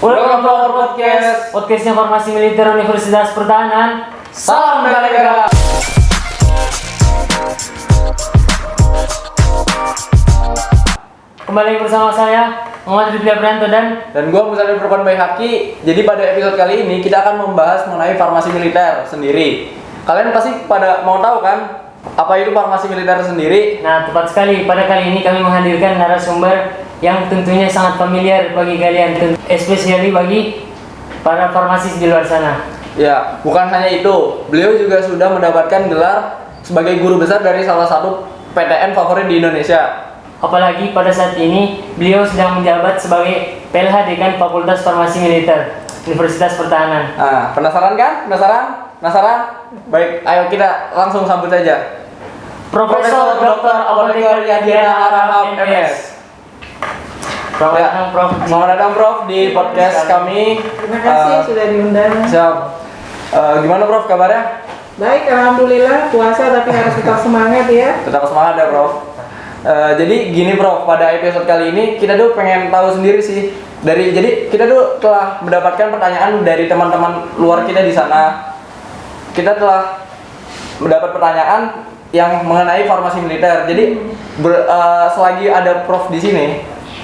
Welcome to our podcast. Podcastnya Formasi Militer Universitas Pertahanan. Salam bela negara. Kembali bersama saya Muhammad Ridlia Prianto dan gua Musadir Furqan Baihaqi. Jadi pada episode kali ini kita akan membahas mengenai farmasi militer sendiri. Kalian pasti pada mau tahu kan apa itu farmasi militer sendiri? Nah, tepat sekali. Pada kali ini kami menghadirkan narasumber yang tentunya sangat familiar bagi kalian, especially bagi para farmasis di luar sana. Ya, bukan hanya itu. Beliau juga sudah mendapatkan gelar sebagai guru besar dari salah satu PTN favorit di Indonesia. Apalagi pada saat ini beliau sedang menjabat sebagai PLH Dekan Fakultas Farmasi Militer Universitas Pertahanan. Nah, penasaran kan? Penasaran? Baik, ayo kita langsung sambut saja. Profesor Dr. Apoteker Yadiana Arahap MS. Selamat datang Prof di podcast kami. Terima kasih sudah diundang. Siap. Gimana Prof kabarnya? Baik, alhamdulillah. Puasa tapi harus tetap semangat ya. Tetap semangat ya Prof. Jadi gini Prof, pada episode kali ini kita tuh pengen tahu sendiri sih. Jadi kita tuh telah mendapatkan pertanyaan dari teman-teman luar kita di sana. Kita telah mendapat pertanyaan yang mengenai farmasi militer. Jadi selagi ada Prof di sini,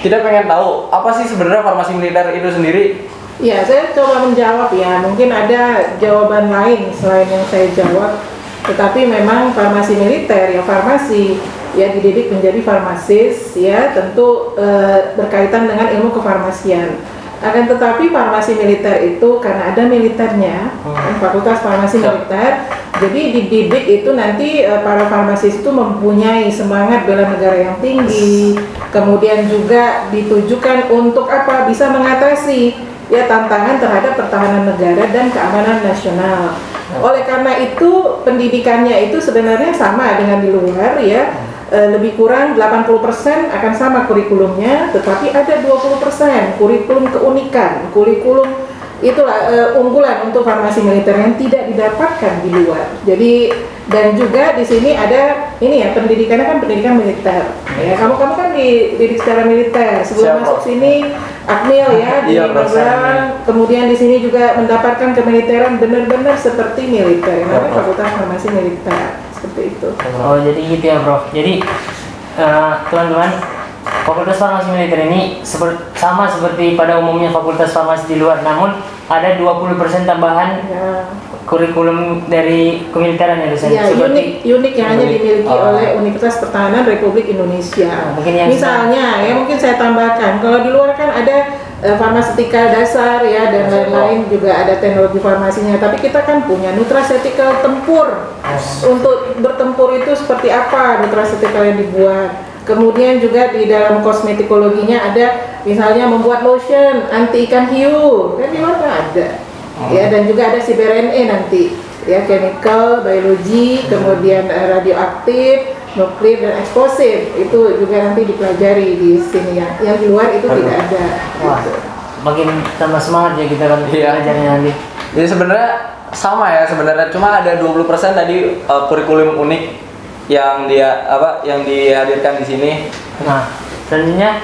kita pengen tahu apa sih sebenarnya farmasi militer itu sendiri? Ya, saya coba menjawab ya. Mungkin ada jawaban lain selain yang saya jawab. Tetapi memang farmasi militer ya farmasi ya dididik menjadi farmasis ya tentu berkaitan dengan ilmu kefarmasian. Akan tetapi farmasi militer itu karena ada militernya, Fakultas Farmasi Militer, jadi dididik itu nanti para farmasis itu mempunyai semangat bela negara yang tinggi, kemudian juga ditujukan untuk apa? Bisa mengatasi ya tantangan terhadap pertahanan negara dan keamanan nasional. Oleh karena itu pendidikannya itu sebenarnya sama dengan di luar ya. Lebih kurang 80% akan sama kurikulumnya, tetapi ada 20% kurikulum keunikan, kurikulum itulah unggulan untuk farmasi militer yang tidak didapatkan di luar. Jadi dan juga di sini ada ini ya pendidikannya kan pendidikan militer. Ya, kamu kan dididik secara militer. Sebelum masuk sini Akmil ya di Magelang, kemudian di sini juga mendapatkan kemiliteran benar-benar seperti militer. Namanya Fakultas Farmasi Militer. Seperti itu. Oh, jadi gitu ya, Prof. Jadi teman-teman, Fakultas Farmasi Militer ini sama seperti pada umumnya fakultas farmasi di luar, namun ada 20% tambahan kurikulum dari kemiliteran ya dosen. Ya, unik yang hanya dimiliki oleh Universitas Pertahanan Republik Indonesia. Misalnya, ya mungkin saya tambahkan, kalau di luar kan ada farmaseutika dasar ya dan lain-lain juga ada teknologi farmasinya. Tapi kita kan punya nutraceutical tempur. Untuk bertempur itu seperti apa nutraceutical yang dibuat? Kemudian juga di dalam kosmetikologinya ada misalnya membuat lotion anti ikan hiu, kan di luar nggak ada. Ya, dan juga ada CBRNE nanti, ya chemical, biologi, kemudian radioaktif, nuklir dan eksplosif itu juga nanti dipelajari di sini ya. Yang di luar itu tidak ada. Wah, makin tambah semangat ya kita kan belajarnya nanti. Jadi sebenarnya sama ya sebenarnya, cuma ada 20% tadi kurikulum unik yang dihadirkan di sini. Nah, selanjutnya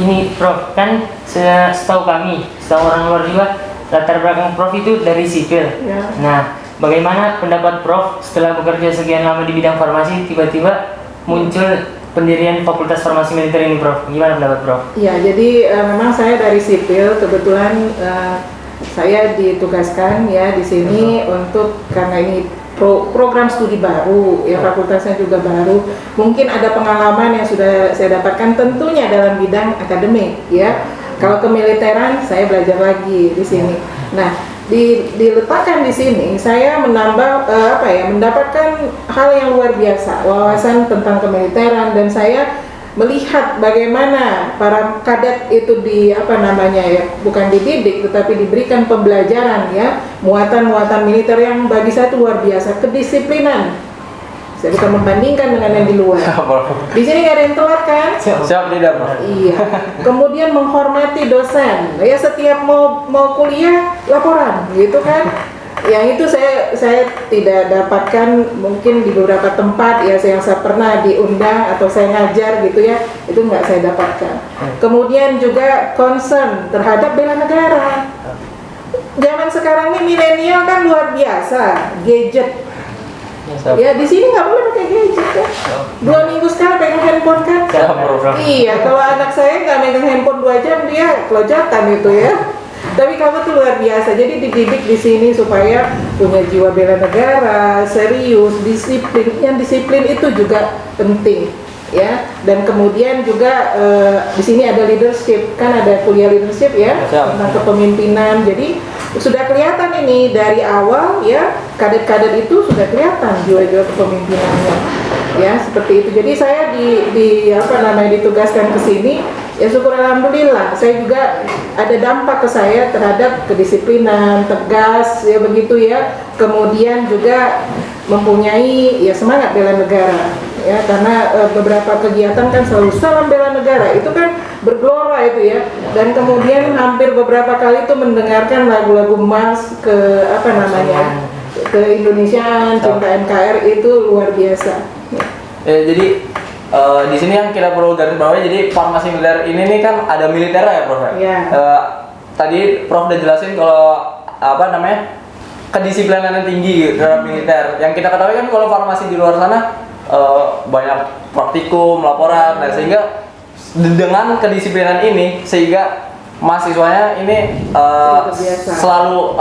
ini Prof, kan setahu orang luar juga latar belakang Prof itu dari sipil. Ya. Nah, bagaimana pendapat Prof setelah bekerja sekian lama di bidang farmasi tiba-tiba muncul pendirian Fakultas Farmasi Militer ini, Prof? Gimana pendapat Prof? Ya, jadi memang saya dari sipil, kebetulan saya ditugaskan ya di sini untuk karena ini program studi baru ya, fakultasnya juga baru, mungkin ada pengalaman yang sudah saya dapatkan tentunya dalam bidang akademik ya. Kalau kemiliteran saya belajar lagi di sini. Nah, diletakkan di sini saya menambah mendapatkan hal yang luar biasa, wawasan tentang kemiliteran, dan saya melihat bagaimana para kadet itu bukan dididik tetapi diberikan pembelajaran ya, muatan-muatan militer yang bagi saya itu luar biasa, kedisiplinan. Saya bisa membandingkan dengan yang di luar. Di sini nggak ada yang telat kan? Siap tidak Prof? Iya. Kemudian menghormati dosen. Ya setiap mau kuliah laporan, gitu kan? Yang itu saya tidak dapatkan mungkin di beberapa tempat ya, yang saya pernah diundang atau saya ngajar gitu ya, itu nggak saya dapatkan. Kemudian juga concern terhadap bela negara. Zaman sekarang ini milenial kan luar biasa, gadget. Siap. Ya di sini nggak boleh pakai gadget kan. 2 minggu sekali pegang handphone kan. Siap, Prof. Iya, kalau anak saya nggak megang handphone 2 jam dia kelojatan itu ya. Tapi kamu tuh luar biasa. Jadi dididik di sini supaya punya jiwa bela negara, serius, disiplin. Yang disiplin itu juga penting ya. Dan kemudian juga di sini ada leadership, kan ada kuliah leadership ya Siap. tentang kepemimpinan. Jadi sudah kelihatan ini dari awal ya, kader-kader itu sudah kelihatan jiwa-jiwa kepemimpinannya ya, seperti itu. Jadi saya ditugaskan ke sini ya, syukur alhamdulillah. Saya juga ada dampak ke saya terhadap kedisiplinan, tegas ya begitu ya. Kemudian juga mempunyai ya semangat bela negara ya, karena beberapa kegiatan kan selalu salam bela negara, itu kan bergelora itu ya. Dan kemudian hampir beberapa kali itu mendengarkan lagu-lagu mars ke ke Indonesiaan, cinta NKRI itu luar biasa ya. Jadi di sini yang kita perlu garis bawahi, jadi farmasi militer ini nih kan ada militer ya, Prof. Iya. Tadi Prof udah jelasin kalau kedisiplinan yang tinggi terhadap militer. Yang kita ketahui kan kalau farmasi di luar sana banyak praktikum, laporan, dan sehingga dengan kedisiplinan ini sehingga mahasiswanya ini selalu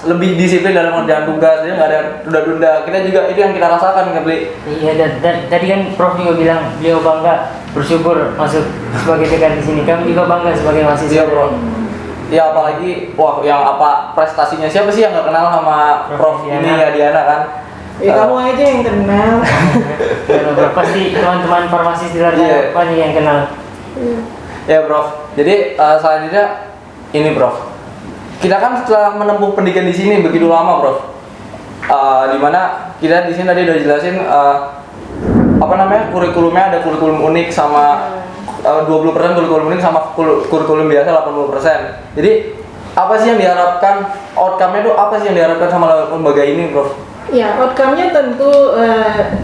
lebih disiplin dalam mengerjakan tugas, jadi nggak ada tunda-tunda. Kita juga itu yang kita rasakan, Bli. Iya, dan tadi kan Prof juga bilang beliau bangga bersyukur masuk sebagai dekan di sini. Kami juga bangga sebagai mahasiswa. Iya, Bro. Ya apalagi prestasinya siapa sih yang nggak kenal sama Prof ini ya, Diana kan? Ya kamu aja yang kenal. Pasti teman-teman farmasis di luar sana banyak yang kenal. Ya, Prof. Jadi selanjutnya ini, Prof. Kita kan setelah menempuh pendidikan di sini begitu lama, Prof. Dimana kita di sini tadi udah jelasin kurikulumnya ada kurikulum unik sama 20% kurikulum unik sama kurikulum biasa 80%. Jadi apa sih yang diharapkan, outcome-nya itu apa sih yang diharapkan sama lembaga ini, Prof? Ya, outcome-nya tentu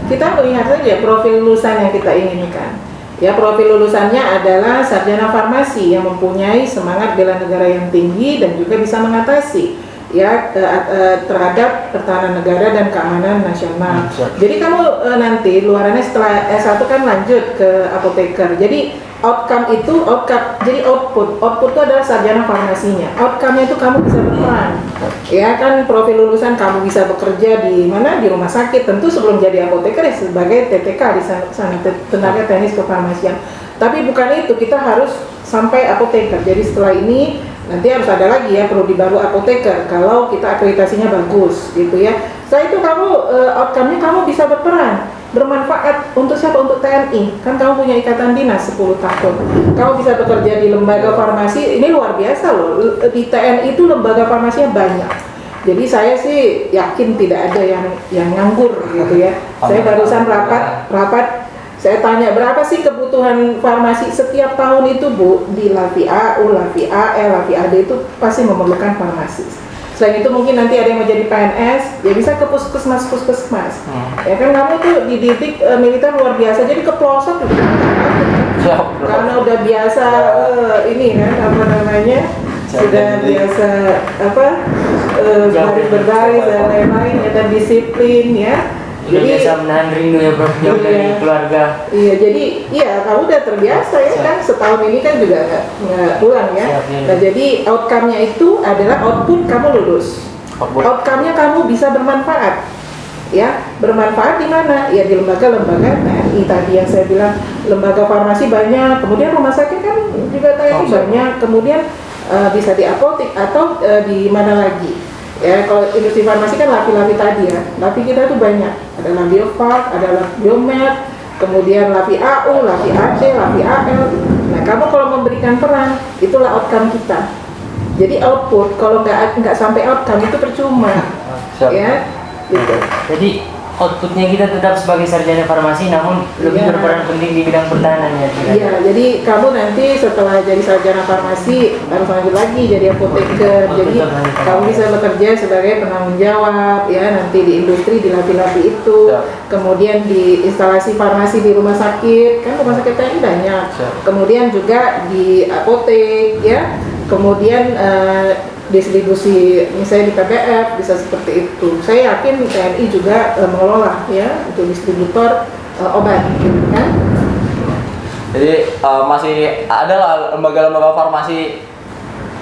kita melihat saja profil lulusan yang kita inginkan. Ya, profil lulusannya adalah sarjana farmasi yang mempunyai semangat bela negara yang tinggi dan juga bisa mengatasi ya terhadap pertahanan negara dan keamanan nasional. Jadi kamu nanti luarannya setelah S1 kan lanjut ke apoteker. Jadi jadi output itu adalah sarjana farmasinya. Outcome-nya itu kamu bisa berperan. Ya kan, profil lulusan kamu bisa bekerja di mana, di rumah sakit. Tentu sebelum jadi apoteker ya sebagai TTK di sana, tenaga teknis kefarmasian. Tapi bukan itu, kita harus sampai apoteker. Jadi setelah ini nanti harus ada lagi ya prodi baru apoteker kalau kita akreditasinya bagus gitu ya. Setelah itu kamu outcome-nya kamu bisa berperan, bermanfaat untuk siapa? Untuk TNI. Kan kamu punya ikatan dinas 10 tahun. Kamu bisa bekerja di lembaga farmasi, ini luar biasa loh. Di TNI itu lembaga farmasinya banyak. Jadi saya sih yakin tidak ada yang nganggur gitu ya. Saya barusan rapat saya tanya berapa sih kebutuhan farmasi setiap tahun itu, Bu, di Lavi AU, Lavi AL, Lavi AD itu pasti memerlukan farmasi. Selain itu mungkin nanti ada yang mau jadi PNS, ya bisa ke puskesmas. Ya kan kamu tuh dididik militer luar biasa, jadi ke pelosok gitu. Karena udah biasa ini kan sudah biasa berbaris dan lain-lain ya, dan disiplin ya. Jadi biasa menahan rindu ya, Prof, jauh dari keluarga. Iya, jadi kamu udah terbiasa ya kan, setahun ini kan juga nggak pulang ya. Nah, jadi outcome-nya itu adalah output kamu lulus. Outcome-nya kamu bisa bermanfaat. Ya, bermanfaat di mana? Ya di lembaga-lembaga TNI tadi yang saya bilang, lembaga farmasi banyak, kemudian rumah sakit kan juga TNI banyak, kemudian bisa di apotek atau di mana lagi? Ya, kalau industri farmasi kan Lavi tadi ya, Lavi kita tuh banyak, ada Labiofarm, ada Biomed, kemudian Lavi AU, Lavi AD, Lavi AL. Nah, kamu kalau memberikan peran, itulah outcome kita. Jadi output, kalau nggak sampai outcome itu percuma, ya. Gitu. Jadi outputnya kita tetap sebagai sarjana farmasi, namun lebih Iya. berperan penting di bidang pertahanan ya. Iya, jadi kamu nanti setelah jadi sarjana farmasi harus lanjut lagi jadi apoteker. Oh, Jadi tetap lanjut. kamu bisa bekerja sebagai penanggung jawab ya nanti di industri di lapi-lapi itu. Siap. Kemudian di instalasi farmasi di rumah sakit, kan rumah sakit TNI banyak. Siap. Kemudian juga di apotek ya. Kemudian distribusi misalnya di PBF bisa seperti itu. Saya yakin TNI juga mengelola ya untuk distributor obat, gitu kan? Jadi masih ada lah lembaga-lembaga farmasi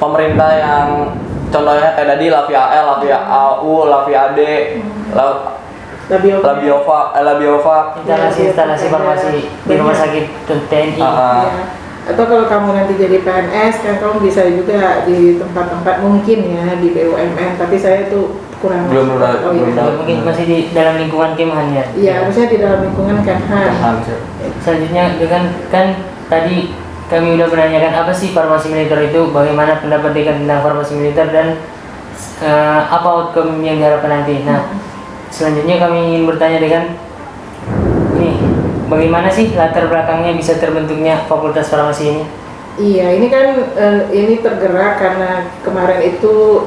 pemerintah yang contohnya kayak tadi Lavia L, Lavia AU, Lavia AD, Labiovac. Instalasi farmasi di rumah sakit TNI. Ya. Atau kalau kamu nanti jadi PNS kan kamu bisa juga di tempat-tempat mungkin ya di BUMN, tapi saya tuh kurang Belum iya. Mungkin masih di dalam lingkungan Kemhan ya. Iya, harusnya di dalam lingkungan Kemhan. Selanjutnya dengan kan tadi kami udah menanyakan apa sih farmasi militer itu, bagaimana pendapat Dekan tentang farmasi militer dan apa outcome yang diharapkan nanti. Nah, selanjutnya kami ingin bertanya Dekan, nih bagaimana sih latar belakangnya bisa terbentuknya fakultas farmasi ini? Iya, ini kan ini tergerak karena kemarin itu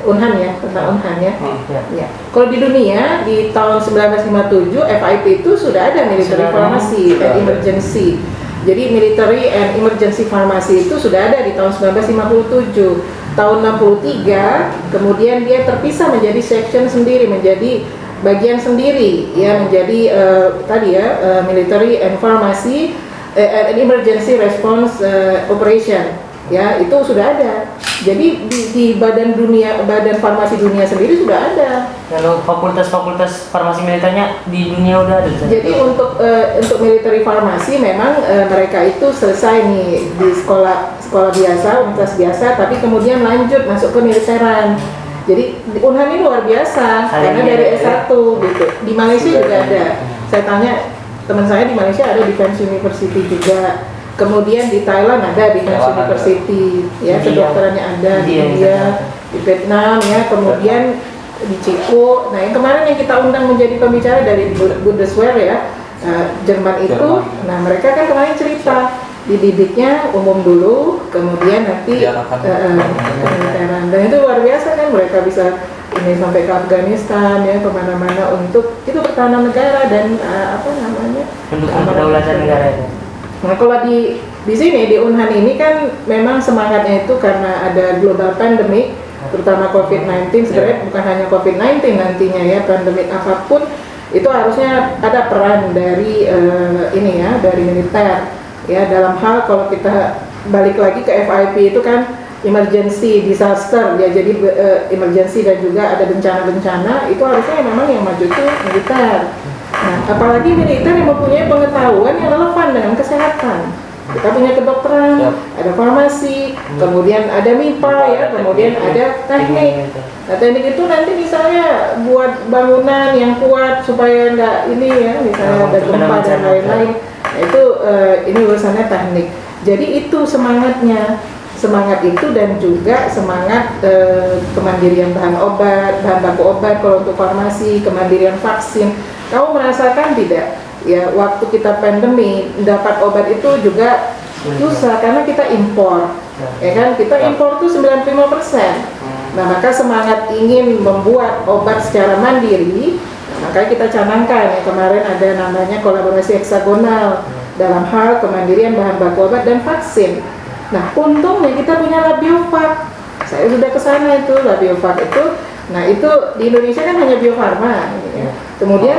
Unhan ya, tentang Unhan ya. Ya. Ya. Kalau di dunia di tahun 1957 FIP itu sudah ada military Sudah ada. pharmacy and emergency. Jadi military and emergency pharmacy itu sudah ada di tahun 1957. Tahun 63 kemudian dia terpisah menjadi section sendiri, menjadi bagian sendiri ya, menjadi tadi ya military and pharmacy and emergency response operation ya, itu sudah ada. Jadi di badan farmasi dunia sendiri sudah ada. Kalau fakultas farmasi militernya di dunia udah ada. Jadi untuk military farmasi memang mereka itu selesai nih di sekolah biasa, universitas biasa, tapi kemudian lanjut masuk ke militeran. Jadi Unhan ini luar biasa karena dari S1 gitu. Di Malaysia juga ada. Saya tanya teman saya di Malaysia ada Defense University juga. Kemudian di Thailand ada Defense University, ya kedokterannya ada di India, di Vietnam ya, kemudian di Ceko. Nah yang kemarin yang kita undang menjadi pembicara dari Bundeswehr ya, Jerman itu. Nah mereka kan kemarin cerita dididiknya umum dulu, kemudian nanti kemiliteran. Dan itu luar biasa kan, mereka bisa ini sampai ke Afghanistan ya, kemana-mana untuk itu pertahanan negara dan mendukung kedaulatan negara itu. Nah kalau di sini di Unhan ini kan memang semangatnya itu karena ada global pandemic, terutama COVID-19. Sebenarnya bukan hanya COVID-19 nantinya ya, pandemik apapun itu harusnya ada peran dari ini ya, dari militer ya, dalam hal kalau kita balik lagi ke FIP itu kan emergency disaster ya, jadi emergency dan juga ada bencana-bencana, itu harusnya memang yang maju itu militer. Nah, apalagi militer yang mempunyai pengetahuan yang relevan dengan kesehatan. Kita punya kedokteran, ada farmasi, kemudian ada MIPA ya, kemudian ada teknik. Nah, teknik itu nanti misalnya buat bangunan yang kuat supaya nggak ini ya, misalnya ada gempa dan lain-lain. Nah, itu ini urusannya teknik. Jadi itu semangatnya. Semangat itu dan juga semangat kemandirian bahan baku obat kalau untuk farmasi, kemandirian vaksin. Kamu merasakan tidak? Ya, waktu kita pandemi dapat obat itu juga susah karena kita impor. Ya kan? Kita impor tuh 95%. Nah, maka semangat ingin membuat obat secara mandiri, makanya kita canangkan ya, kemarin ada namanya kolaborasi heksagonal dalam hal kemandirian bahan baku obat dan vaksin. Nah, untungnya kita punya Labiovac. Saya sudah ke sana itu, Labiovac itu. Nah, itu di Indonesia kan hanya Bio Farma ya. Kemudian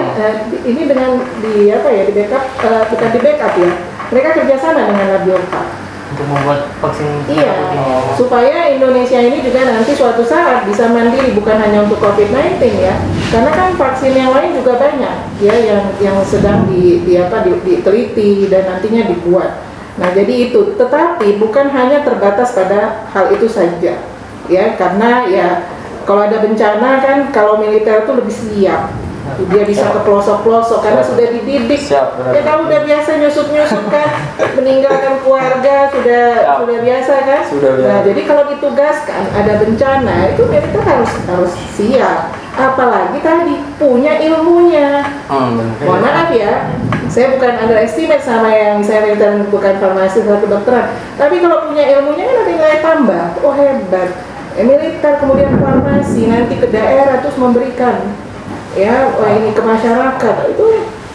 ini dengan di backup, bukan di backup ya. Mereka kerjasama dengan Labiovac untuk membuat vaksin. Iya, supaya Indonesia ini juga nanti suatu saat bisa mandiri, bukan hanya untuk COVID-19 ya. Karena kan vaksin yang lain juga banyak ya, yang sedang diteliti dan nantinya dibuat. Nah, jadi itu, tetapi bukan hanya terbatas pada hal itu saja ya, karena ya kalau ada bencana kan, kalau militer itu lebih siap, dia bisa ke pelosok-pelosok karena sudah dididik. Ya kamu udah biasa nyusup kan, meninggalkan keluarga sudah biasa kan. Nah, jadi kalau ditugaskan ada bencana itu militer harus siap. apalagi tadi punya ilmunya. Mohon maaf ya, saya bukan underestimate sama yang saya militer bukan farmasi atau kedokteran, tapi kalau punya ilmunya kan ada nilai tambah. Oh hebat, militer kemudian farmasi nanti ke daerah terus memberikan ya ini ke masyarakat, itu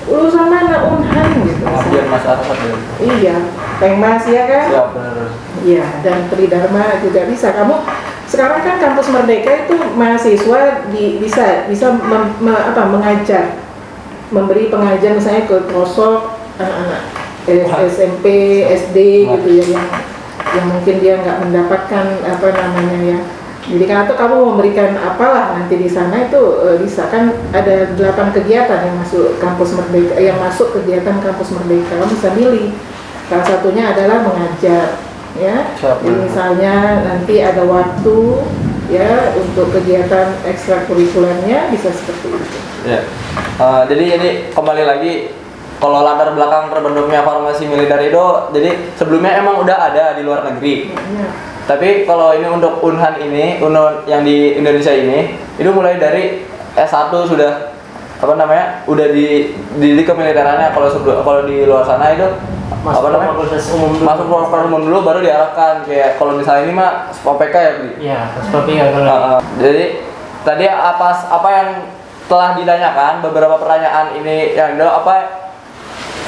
lulusan mana Unhan gitu. Biar masyarakat ya. Iya, Pengmas ya kan? Siap, benar. Iya, dan Tridharma juga bisa. Kamu sekarang kan kampus Merdeka itu mahasiswa bisa mengajar, memberi pengajar misalnya ke pelosok anak-anak SMP, SD gitu ya, yang mungkin dia nggak mendapatkan apa namanya ya. Jadi kan atau kamu memberikan apalah nanti di sana itu bisa kan ada 8 kegiatan yang masuk kampus Merdeka, yang masuk kegiatan kampus Merdeka. Kamu bisa milih. Salah satunya adalah mengajar, ya. Jadi misalnya nanti ada waktu ya untuk kegiatan ekstrakurikulernya bisa seperti itu. Ya. Jadi kembali lagi kalau latar belakang terbentuknya farmasi militer itu, jadi sebelumnya emang udah ada di luar negeri. Ya. Tapi kalau ini untuk Unhan ini, yang di Indonesia ini, itu mulai dari S1 sudah apa namanya? Udah dididik kemiliterannya. Kalau di luar sana itu masuk apa namanya? fakultas umum dulu. Masuk fakultas umum dulu baru diarahkan kayak kalau misalnya ini mah SPOPK ya, Bli. Iya, SPOPK kalau. Jadi tadi apa yang telah ditanyakan, beberapa pertanyaan ini yang apa?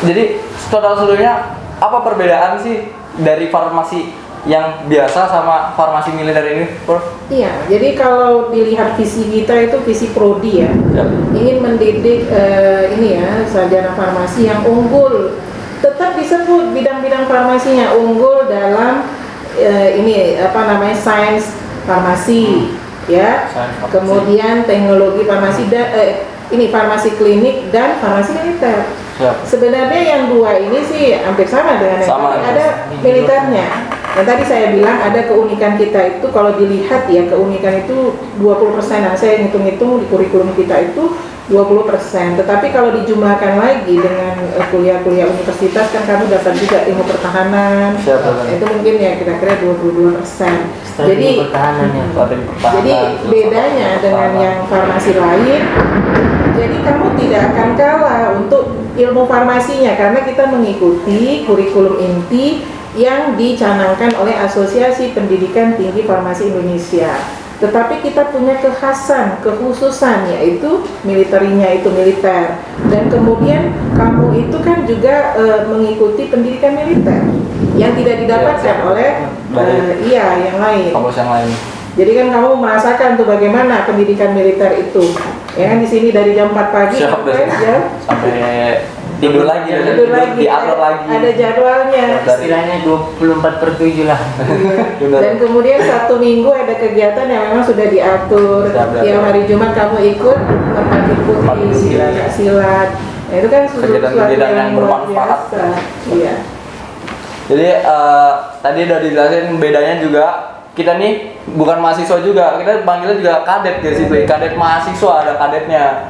Jadi total seluruhnya apa perbedaan sih dari farmasi yang biasa sama farmasi militer ini, Prof? Iya, jadi kalau dilihat visi kita itu visi prodi ya, ingin mendidik ini ya sarjana farmasi yang unggul. Tetap disebut bidang-bidang farmasinya unggul dalam ini apa namanya sains farmasi, ya. Kemudian teknologi farmasi ini farmasi klinik dan farmasi militer. Sebenarnya yang dua ini sih hampir sama dengan yang tadi, ada militernya. Dan tadi saya bilang ada keunikan kita itu kalau dilihat ya keunikan itu 20%. Nah, saya hitung-hitung di kurikulum kita itu 20%. Tetapi kalau dijumlahkan lagi dengan kuliah-kuliah universitas kan kamu dapat juga ilmu pertahanan. Itu mungkin ya kira-kira 22%. Jadi bedanya dengan yang farmasi lain, jadi kamu tidak akan kalah untuk ilmu farmasinya karena kita mengikuti kurikulum inti yang dicanangkan oleh Asosiasi Pendidikan Tinggi Farmasi Indonesia. Tetapi kita punya kekhususan yaitu militerinya itu militer. Dan kemudian kamu itu kan juga mengikuti pendidikan militer yang tidak didapatkan oleh yang lain. Kampus yang lain. Jadi kan kamu merasakan tuh bagaimana pendidikan militer itu. Ya kan di sini dari jam 4 pagi sampai tidur lagi, diatur lagi. Ada jadwalnya. Istilahnya 24/7 lah. Dan kemudian Sabtu Minggu ada kegiatan yang memang sudah diatur. Tiap hari Jumat kamu ikut merpati putih, silat. Nah, itu kan sesuatu yang luar biasa. Iya. Jadi tadi udah dijelasin bedanya juga. Kita nih bukan mahasiswa juga, kita panggilnya juga kadet ya sih, kadet mahasiswa, ada kadetnya.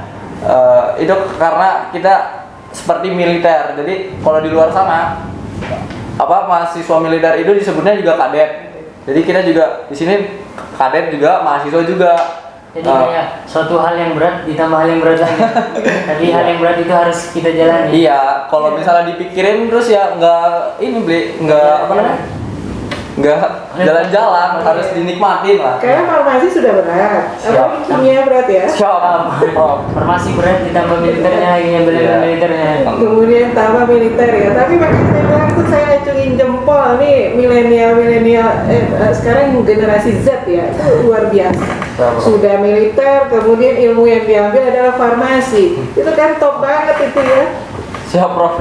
Itu karena kita seperti militer. Jadi kalau di luar sana mahasiswa militer itu disebutnya juga kadet. Jadi kita juga di sini kadet juga, mahasiswa juga. Jadi kayak suatu hal yang berat ditambah hal yang berat lagi. Tapi hal yang berat itu harus kita jalani. Iya, kalau misalnya dipikirin terus ya nggak jalan-jalan, harus dinikmatin lah. Karena farmasi sudah berat, apalagi kimia berat ya. Farmasi berat ditambah militernya, yang militernya. Kemudian tambah militer ya. Tapi makanya saya bilang tuh saya acungin jempol nih milenial sekarang generasi Z ya, itu luar biasa. Sudah militer, kemudian ilmu yang diambil adalah farmasi. Itu kan top banget itu ya. Siap, Prof.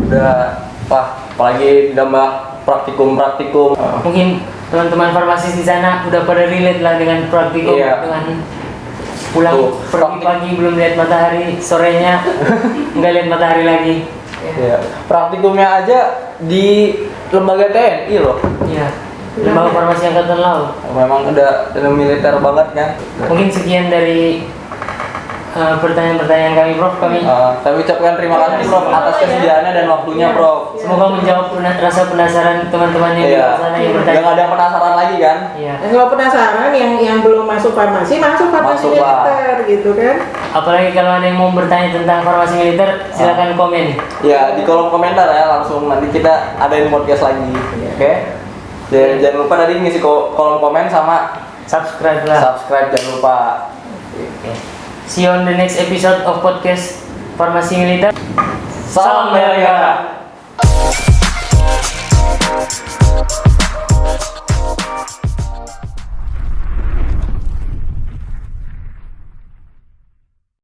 Udah apalagi ditambah praktikum. Mungkin teman-teman farmasis di sana udah pada relate lah dengan praktikum, dengan pulang pagi belum lihat matahari, sorenya nggak lihat matahari lagi. Iya. Praktikumnya aja di lembaga TNI loh. Iya. Lembaga Farmasi Angkatan Laut. Memang udah militer banget kan. Mungkin sekian dari pertanyaan-pertanyaan kami, Prof. Kami Kami ucapkan terima kasih Prof atas kesediaannya dan waktunya Prof. semoga menjawab rasa penasaran teman-teman yang di Iya. luar sana yang bertanya. Yang ada yang penasaran lagi kan? Iya. Dan kalau penasaran yang belum masuk farmasi Masuk, Pak. militer gitu kan. Apalagi kalau ada yang mau bertanya tentang farmasi militer, silakan komen. Ya di kolom komentar ya, langsung nanti kita adain podcast lagi. Oke. Dan jangan lupa tadi ngisi kolom komen sama Subscribe lah. subscribe, jangan lupa. Oke. See you on the next episode of podcast Farmasi Militer. Salam Merdeka.